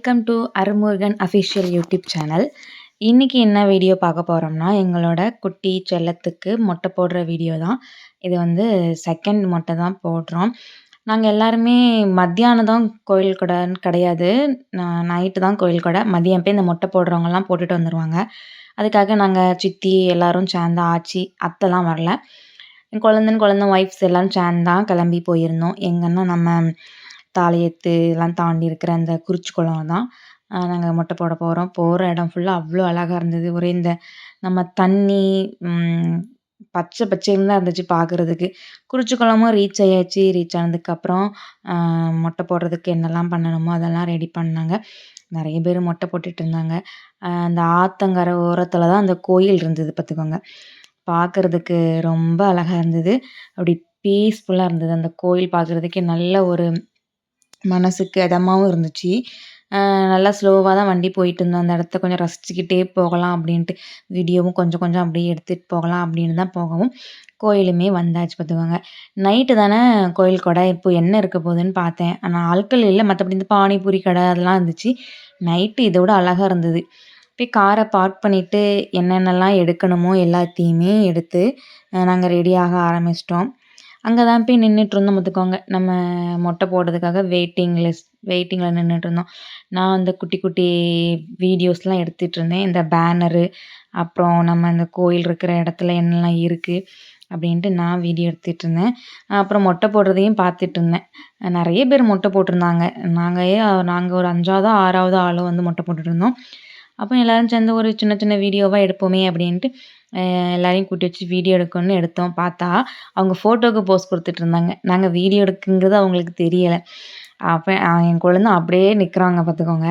Welcome to Arumurugan official YouTube channel. இன்றைக்கி என்ன video பார்க்க போகிறோம்னா, எங்களோட குட்டி செல்லத்துக்கு மொட்டை போடுற வீடியோ தான். இது வந்து செகண்ட் மொட்டை தான் போடுறோம். நாங்கள் எல்லாருமே மத்தியானம் தான் கோயில் கொடைன்னு கிடையாது, நைட்டு தான் கோயில் கொடை. மதியம் போய் இந்த மொட்டை போடுறவங்கலாம் போட்டுட்டு வந்துடுவாங்க. அதுக்காக நாங்கள் சித்தி எல்லோரும் சேர்ந்து, ஆச்சி அத்தைலாம் வரல, என் குழந்த ஒய்ஃப்ஸ் எல்லோரும் சேர்ந்து தான் கிளம்பி போயிருந்தோம். எங்கன்னா நம்ம தாளையத்து இதெல்லாம் தாண்டி இருக்கிற அந்த குறிச்சிக்குளம் தான் நாங்கள் மொட்டை போட போகிறோம். போகிற இடம் ஃபுல்லாக அவ்வளோ அழகாக இருந்தது. ஒரே இந்த நம்ம தண்ணி பச்சை பச்சைன்னு தான் இருந்துச்சு பார்க்குறதுக்கு. குறிச்சிக்குளமும் ரீச் ஆயாச்சு. ரீச் ஆனதுக்கப்புறம் மொட்டை போடுறதுக்கு என்னெல்லாம் பண்ணணுமோ அதெல்லாம் ரெடி பண்ணாங்க. நிறைய பேர் மொட்டை போட்டுட்டு இருந்தாங்க. அந்த ஆத்தங்கரை ஓரத்தில் தான் அந்த கோயில் இருந்தது பார்த்துக்கோங்க. பார்க்குறதுக்கு ரொம்ப அழகாக இருந்தது. அப்படி பீஸ்ஃபுல்லாக இருந்தது. அந்த கோயில் பார்க்குறதுக்கே நல்ல ஒரு மனசுக்கு இதமாவும் இருந்துச்சு. நல்லா ஸ்லோவாக தான் வண்டி போயிட்டு இருந்தோம். அந்த இடத்த கொஞ்சம் ரசிச்சுக்கிட்டே போகலாம் அப்படின்ட்டு, வீடியோவும் கொஞ்சம் கொஞ்சம் அப்படியே எடுத்துகிட்டு போகலாம் அப்படின்னு தான் போகவும் கோயிலுமே வந்தாச்சு பார்த்துக்கோங்க. நைட்டு தானே கோயில் கொடை, இப்போ என்ன இருக்க போகுதுன்னு பார்த்தேன். ஆனால் ஆட்கள் இல்லை, மற்றபடி இந்த பானிபூரி கடை அதெல்லாம் இருந்துச்சு. நைட்டு இதை விட அழகாக இருந்தது. போய் காரை பார்க் பண்ணிவிட்டு என்னென்னலாம் எடுக்கணுமோ எல்லாத்தையுமே எடுத்து நாங்கள் ரெடியாக ஆரம்பிச்சிட்டோம். அங்கே தான் போய் நின்றுட்டுருந்தோம் பார்த்துக்கோங்க. நம்ம மொட்டை போடுறதுக்காக வெயிட்டிங்கில் நின்றுட்டுருந்தோம். நான் அந்த குட்டி குட்டி வீடியோஸ்லாம் எடுத்துகிட்ருந்தேன். இந்த பேனரு, அப்புறம் நம்ம இந்த கோயில் இருக்கிற இடத்துல என்னெல்லாம் இருக்குது அப்படின்ட்டு நான் வீடியோ எடுத்துகிட்ருந்தேன். அப்புறம் மொட்டை போடுறதையும் பார்த்துட்ருந்தேன். நிறைய பேர் மொட்டை போட்டிருந்தாங்க. நாங்கள் ஒரு 5ஆவதோ 6ஆவது ஆளும் வந்து மொட்டை போட்டுட்ருந்தோம். அப்போ எல்லோரும் சேர்ந்து ஒரு சின்ன சின்ன வீடியோவாக எடுப்போமே அப்படின்ட்டு எல்லாரையும் கூட்டி வச்சு வீடியோ எடுக்கணும்னு எடுத்தோம். பார்த்தா அவங்க ஃபோட்டோவுக்கு போஸ் கொடுத்துட்ருந்தாங்க. நாங்கள் வீடியோ எடுக்குங்கிறது அவங்களுக்கு தெரியலை. அப்போ என் குழந்த அப்படியே நிற்கிறாங்க பார்த்துக்கோங்க.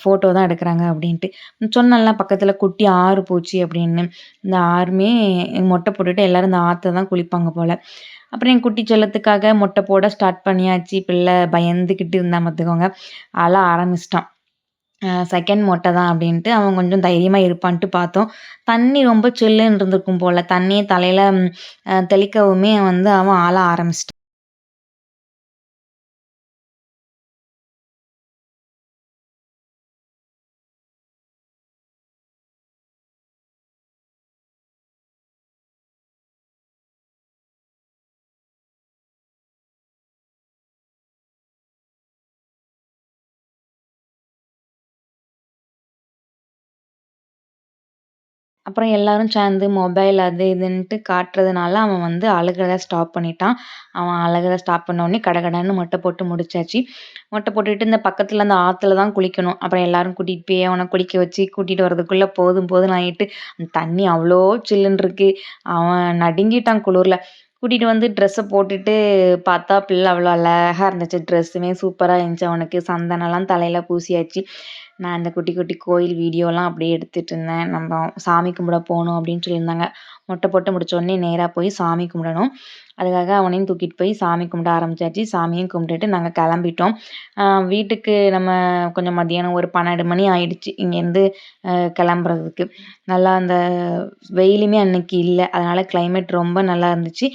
ஃபோட்டோ தான் எடுக்கிறாங்க அப்படின்ட்டு. சொன்னேன்ல பக்கத்தில் குட்டி ஆறு போச்சு அப்படின்னு. இந்த ஆறுமே மொட்டை போட்டுட்டு எல்லோரும் இந்த ஆற்றை தான் குளிப்பாங்க போல். அப்புறம் என் குட்டி செல்லத்துக்காக மொட்டை போட ஸ்டார்ட் பண்ணியாச்சு. பிள்ளை பயந்துக்கிட்டு இருந்தான் பார்த்துக்கோங்க. அழ ஆரம்பிச்சிட்டான். செகண்ட் மொட்டை தான் அப்படின்ட்டு அவன் கொஞ்சம் தைரியமாக இருப்பான்ட்டு பார்த்தோம். தண்ணி ரொம்ப சில்லுன்னு இருந்திருக்கும் போல். தண்ணியை தலையில் தெளிக்கவுமே வந்து அவன் ஆள ஆரம்பிச்சிட்டான். அப்புறம் எல்லாரும் சேர்ந்து மொபைல் அது இதுன்ட்டு காட்டுறதுனால அவன் வந்து அழுகிறத ஸ்டாப் பண்ணிட்டான். அவன் அழுகிறத ஸ்டாப் பண்ணோடனே கடகடன்னு மொட்டை போட்டு முடிச்சாச்சு. மொட்டை போட்டுட்டு இந்த பக்கத்தில் அந்த ஆற்றுல தான் குளிக்கணும். அப்புறம் எல்லாரும் கூட்டிகிட்டு போய் அவனை குளிக்க வச்சு கூட்டிகிட்டு வரதுக்குள்ளே போதும் போதும்னு ஆகிட்டு, அந்த தண்ணி அவ்வளோ சில்லுன்னு இருக்குது. அவன் நடுங்கிட்டான் குளிரில். கூட்டிகிட்டு வந்து ட்ரெஸ்ஸை போட்டுட்டு பார்த்தா பிள்ளை அவ்வளோ அழகாக இருந்துச்சு. ட்ரெஸ்ஸுமே சூப்பராக இருந்துச்சு. அவனுக்கு சந்தனம்லாம் தலையில் பூசியாச்சு. நான் இந்த குட்டி குட்டி கோயில் வீடியோலாம் அப்படியே எடுத்துகிட்டு இருந்தேன். நம்ம சாமி கும்பிட போகணும் அப்படின்னு சொல்லியிருந்தாங்க. மொட்டை போட்டு முடிச்சோடனே நேராக போய் சாமி கும்பிடணும். அதுக்காக அவனையும் தூக்கிட்டு போய் சாமி கும்பிட ஆரம்பிச்சாச்சு. சாமியும் கும்பிட்டுட்டு நாங்கள் கிளம்பிட்டோம். வீட்டுக்கு நம்ம கொஞ்சம் மதியானம் ஒரு 12 மணி ஆயிடுச்சு இங்கேருந்து கிளம்புறதுக்கு. நல்லா அந்த வெயிலுமே அன்னைக்கு இல்லை. அதனால் கிளைமேட் ரொம்ப நல்லா இருந்துச்சு.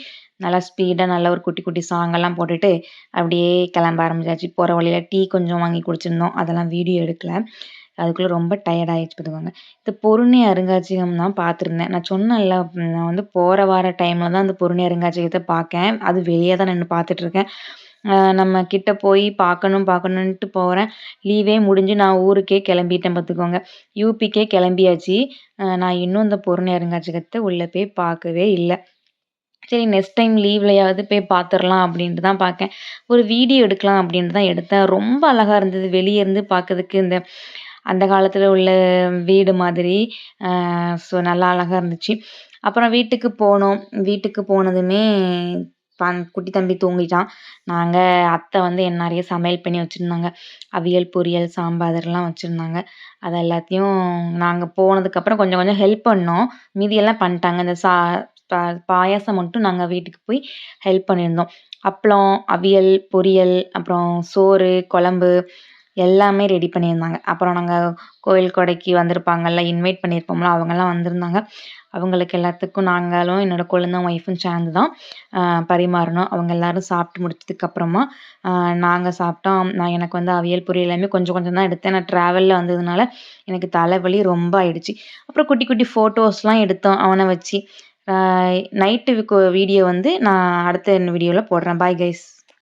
நல்லா ஸ்பீடாக நல்லா ஒரு குட்டி குட்டி சாங்கெல்லாம் போட்டுட்டு அப்படியே கிளம்ப ஆரம்பிச்சாச்சு. போகிற வழியில் டீ கொஞ்சம் வாங்கி குடிச்சிருந்தோம். அதெல்லாம் வீடியோ எடுக்கலை. அதுக்குள்ளே ரொம்ப டயர்ட் ஆகிடுச்சு பார்த்துக்கோங்க. இந்த பொருணை அருங்காட்சியகம் தான் பார்த்துருந்தேன். நான் சொன்னேன்ல, நான் வந்து போகிற வார டைமில் தான் அந்த பொருணை அருங்காட்சியகத்தை பார்க்கேன். அது வெளியே தான் நின்று பார்த்துட்ருக்கேன். நம்ம கிட்ட போய் பார்க்கணுன்ட்டு போகிறேன். லீவே முடிஞ்சு நான் ஊருக்கே கிளம்பிட்டேன் பார்த்துக்கோங்க. யூபிக்கே கிளம்பியாச்சு. நான் இன்னும் இந்த பொருணை அருங்காட்சியகத்தை உள்ளே போய் பார்க்கவே இல்லை. சரி, நெக்ஸ்ட் டைம் லீவ்லையாவது போய் பார்த்துரலாம் அப்படின்ட்டு தான் பார்க்கேன். ஒரு வீடியோ எடுக்கலாம் அப்படின்ட்டு தான் எடுத்தேன். ரொம்ப அழகாக இருந்தது. வெளியே இருந்து பார்க்கறதுக்கு இந்த அந்த காலத்தில் உள்ள வீடு மாதிரி. ஸோ நல்லா அழகாக இருந்துச்சு. அப்புறம் வீட்டுக்கு போனோம். வீட்டுக்கு போனதுமே குட்டி தம்பி தூங்கிட்டான். அத்தை வந்து நிறைய சமையல் பண்ணி வச்சுருந்தாங்க. அவியல், பொரியல், சாம்பார் அதெல்லாம் வச்சுருந்தாங்க. அது எல்லாத்தையும் நாங்கள் போனதுக்கப்புறம் கொஞ்சம் கொஞ்சம் ஹெல்ப் பண்ணோம். மீதியெல்லாம் பண்ணிட்டாங்க. இந்த பாயாசம் மட்டும் நாங்கள் வீட்டுக்கு போய் ஹெல்ப் பண்ணியிருந்தோம். அப்பளம், அவியல், பொரியல், அப்புறம் சோறு, குழம்பு எல்லாமே ரெடி பண்ணியிருந்தாங்க. அப்புறம் நாங்கள் கோயில் கொடைக்கு வந்திருப்பாங்கள்ல, இன்வைட் பண்ணியிருப்போம்ல, அவங்கெல்லாம் வந்திருந்தாங்க. அவங்களுக்கு எல்லாத்துக்கும் நாங்களும் என்னோட கொழுந்தன் ஒய்ஃபும் சேர்ந்து தான் பரிமாறினோம். அவங்க எல்லாரும் சாப்பிட்டு முடிச்சதுக்கப்புறமா நாங்கள் சாப்பிட்டோம். எனக்கு வந்து அவியல் பொரியல் எல்லாமே கொஞ்சம் கொஞ்சம் தான் எடுத்தேன். நான் ட்ராவலில் வந்ததுனால எனக்கு தலைவலி ரொம்ப ஆயிடுச்சு. அப்புறம் குட்டி குட்டி ஃபோட்டோஸ்லாம் எடுத்தோம் அவனை வச்சு. நைட்டு வீடியோ வந்து நான் அடுத்த வீடியோவில் போடுறேன். Bye guys.